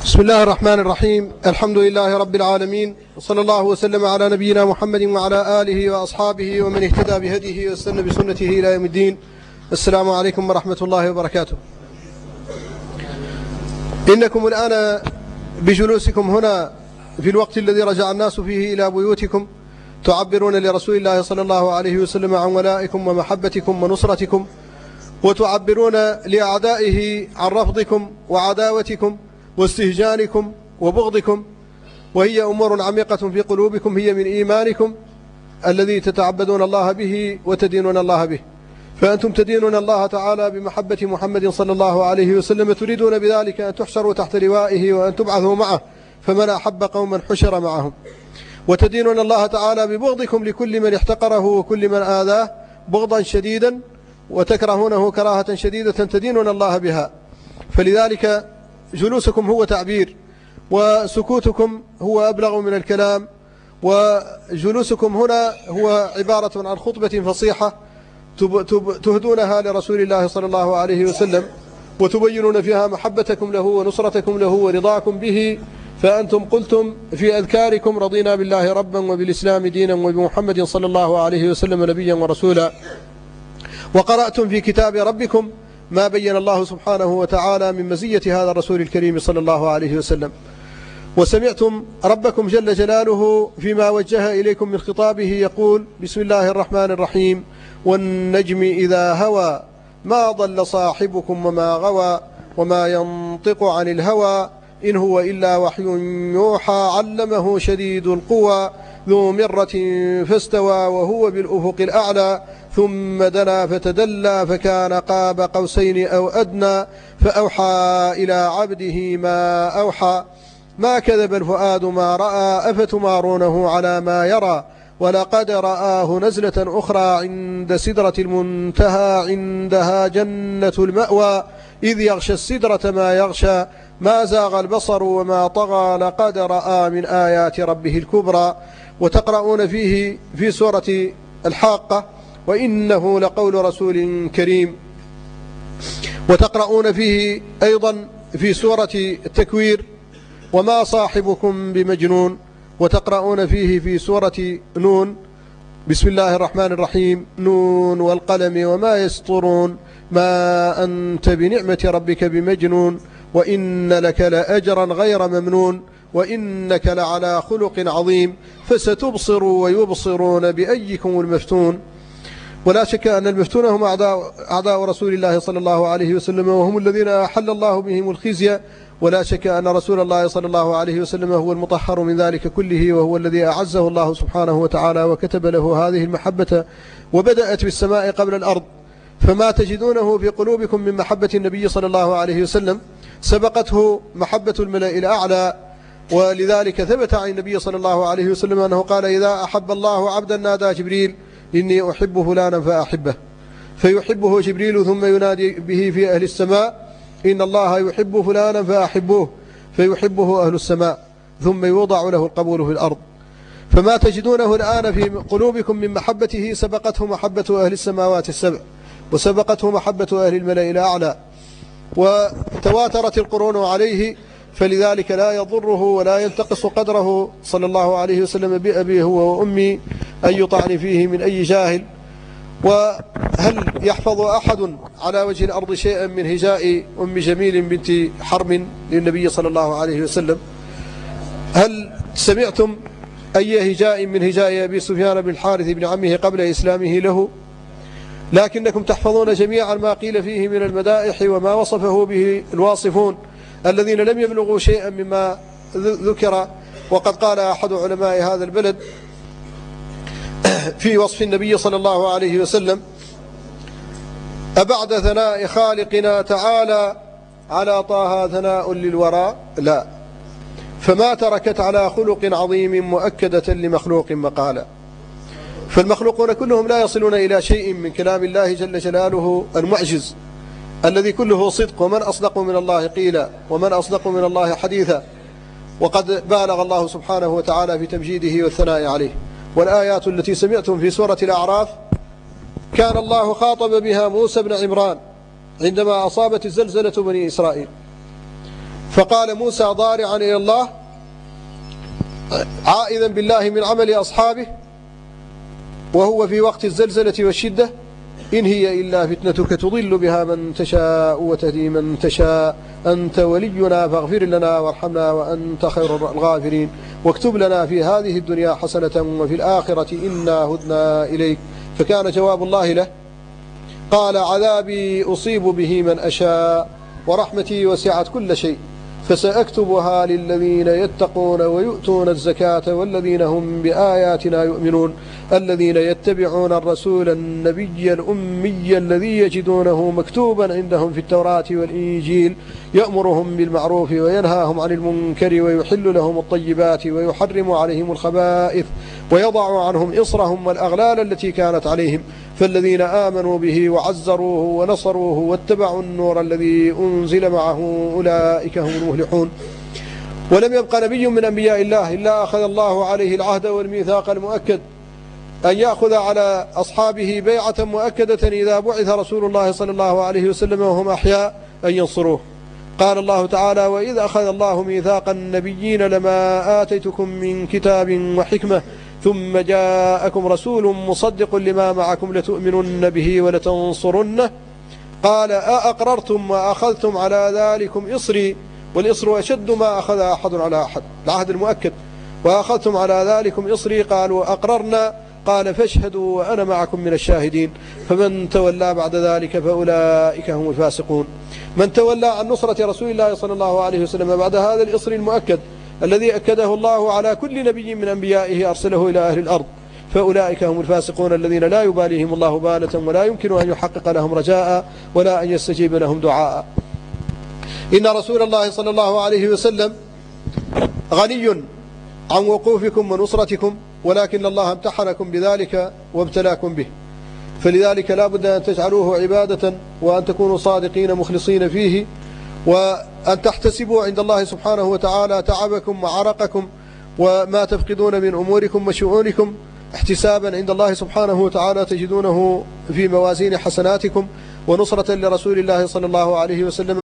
بسم الله الرحمن الرحيم. الحمد لله رب العالمين، وصلى الله وسلم على نبينا محمد وعلى آله وأصحابه ومن اهتدى بهديه واستنى بسنته إلى يوم الدين. السلام عليكم ورحمة الله وبركاته. إنكم الآن بجلوسكم هنا في الوقت الذي رجع الناس فيه إلى بيوتكم تعبرون لرسول الله صلى الله عليه وسلم عن ولائكم ومحبتكم ونصرتكم، وتعبرون لأعدائه عن رفضكم وعداوتكم واستهجانكم وبغضكم، وهي أمور عميقة في قلوبكم، هي من إيمانكم الذي تتعبدون الله به وتدينون الله به. فأنتم تدينون الله تعالى بمحبة محمد صلى الله عليه وسلم، تريدون بذلك أن تحشروا تحت لوائه وأن تبعثوا معه، فمن أحب قوما حشر معهم. وتدينون الله تعالى ببغضكم لكل من احتقره وكل من آذاه بغضا شديدا، وتكرهونه كراهة شديدة تدينون الله بها. فلذلك جلوسكم هو تعبير، وسكوتكم هو أبلغ من الكلام، وجلوسكم هنا هو عبارة عن خطبة فصيحة تهدونها لرسول الله صلى الله عليه وسلم، وتبينون فيها محبتكم له ونصرتكم له ورضاكم به. فأنتم قلتم في أذكاركم: رضينا بالله ربا وبالإسلام دينا وبمحمد صلى الله عليه وسلم نبيا ورسولا. وقرأتم في كتاب ربكم ما بين الله سبحانه وتعالى من مزية هذا الرسول الكريم صلى الله عليه وسلم. وسمعتم ربكم جل جلاله فيما وجه إليكم من خطابه يقول: بسم الله الرحمن الرحيم: والنجم إذا هوى ما ضل صاحبكم وما غوى وما ينطق عن الهوى إن هو إلا وحي يوحى علمه شديد القوى ذو مرة فاستوى وهو بالأفق الأعلى ثم دنا فتدلى فكان قاب قوسين أو أدنى فأوحى إلى عبده ما أوحى ما كذب الفؤاد ما رأى أفتمارونه على ما يرى ولقد رآه نزلة أخرى عند سدرة المنتهى عندها جنة المأوى إذ يغشى السدرة ما يغشى ما زاغ البصر وما طغى لقد رأى من آيات ربه الكبرى. وتقرؤون فيه في سورة الحاقة: وإنه لقول رسول كريم. وتقرؤون فيه أيضا في سورة التكوير: وما صاحبكم بمجنون. وتقرؤون فيه في سورة نون: بسم الله الرحمن الرحيم: نون والقلم وما يسطرون ما أنت بنعمة ربك بمجنون وإن لك لأجرا غير ممنون وإنك لعلى خلق عظيم فستبصر ويبصرون بأيكم المفتون. ولا شك أن المفتون هم أعداء رسول الله صلى الله عليه وسلم، وهم الذين أحل الله بهم الخزي. ولا شك أن رسول الله صلى الله عليه وسلم هو المطهر من ذلك كله، وهو الذي أعزه الله سبحانه وتعالى وكتب له هذه المحبة وبدأت بالسماء قبل الأرض. فما تجدونه في قلوبكم من محبة النبي صلى الله عليه وسلم سبقته محبة الملأ الأعلى. ولذلك ثبت عن النبي صلى الله عليه وسلم أنه قال: إذا أحب الله عبدا نادى جبريل إني أحب فلانا فأحبه، فيحبه جبريل ثم ينادي به في أهل السماء إن الله يحب فلانا فأحبوه، فيحبه أهل السماء ثم يوضع له القبول في الأرض. فما تجدونه الآن في قلوبكم من محبته سبقته محبة أهل السماوات السبع، وسبقته محبة أهل الملأ الأعلى، وتواترت القرون عليه. فلذلك لا يضره ولا ينتقص قدره صلى الله عليه وسلم بأبي هو وأمي أن يطعن فيه من أي جاهل. وهل يحفظ أحد على وجه الأرض شيئا من هجاء أم جميل بنت حرم للنبي صلى الله عليه وسلم؟ هل سمعتم أي هجاء من هجاء أبي سفيان بن الحارث بن عمه قبل إسلامه له؟ لكنكم تحفظون جميعا ما قيل فيه من المدائح وما وصفه به الواصفون الذين لم يبلغوا شيئا مما ذكر. وقد قال أحد علماء هذا البلد في وصف النبي صلى الله عليه وسلم: أبعد ثناء خالقنا تعالى على طه ثناء للوراء لا، فما تركت على خلق عظيم مؤكدة لمخلوق مقالا. فالمخلوقون كلهم لا يصلون إلى شيء من كلام الله جل جلاله المعجز الذي كله صدق. ومن أصدق من الله قيلا ومن أصدق من الله حديثا. وقد بالغ الله سبحانه وتعالى في تمجيده والثناء عليه. والآيات التي سمعتم في سورة الأعراف كان الله خاطب بها موسى بن عمران عندما أصابت الزلزلة بني إسرائيل. فقال موسى ضارعا إلى الله عائذا بالله من عمل أصحابه وهو في وقت الزلزلة والشدة: إن هي إلا فتنتك تضل بها من تشاء وتهدي من تشاء، أنت ولينا فاغفر لنا وارحمنا وأنت خير الغافرين، واكتب لنا في هذه الدنيا حسنة وفي الآخرة إنا هدنا إليك. فكان جواب الله له: قال عذابي أصيب به من أشاء ورحمتي وسعت كل شيء، فسأكتبها للذين يتقون ويؤتون الزكاة والذين هم بآياتنا يؤمنون، الذين يتبعون الرسول النبي الأمي الذي يجدونه مكتوبا عندهم في التوراة والإنجيل، يأمرهم بالمعروف وينهاهم عن المنكر ويحل لهم الطيبات ويحرم عليهم الخبائث ويضع عنهم إصرهم والأغلال التي كانت عليهم، فالذين آمنوا به وعزروه ونصروه واتبعوا النور الذي أنزل معه أولئك هم المفلحون. ولم يبق نبي من أنبياء الله إلا أخذ الله عليه العهد والميثاق المؤكد أن يأخذ على أصحابه بيعة مؤكدة إذا بعث رسول الله صلى الله عليه وسلم وهم أحياء أن ينصروه. قال الله تعالى: وإذ أخذ الله ميثاق النبيين لما آتيتكم من كتاب وحكمة ثم جاءكم رسول مصدق لما معكم لتؤمنن به ولتنصرنه، قال أأقررتم وأخذتم على ذلكم إصري، والإصر أشد ما أخذ أحد على أحد، العهد المؤكد، وأخذتم على ذلكم إصري، قالوا أقررنا، قال فاشهدوا وأنا معكم من الشاهدين، فمن تولى بعد ذلك فأولئك هم الفاسقون. من تولى عن نصرة رسول الله صلى الله عليه وسلم بعد هذا الإصر المؤكد الذي أكده الله على كل نبي من أنبيائه أرسله إلى أهل الأرض، فأولئك هم الفاسقون الذين لا يباليهم الله بالة ولا يمكن أن يحقق لهم رجاء ولا أن يستجيب لهم دعاء. إن رسول الله صلى الله عليه وسلم غني عن وقوفكم ونصرتكم، ولكن الله امتحنكم بذلك وابتلاكم به، فلذلك لا بد أن تجعلوه عبادة وأن تكونوا صادقين مخلصين فيه، وأن تحتسبوا عند الله سبحانه وتعالى تعبكم وعرقكم وما تفقدون من أموركم وشؤونكم احتسابا عند الله سبحانه وتعالى تجدونه في موازين حسناتكم ونصرة لرسول الله صلى الله عليه وسلم.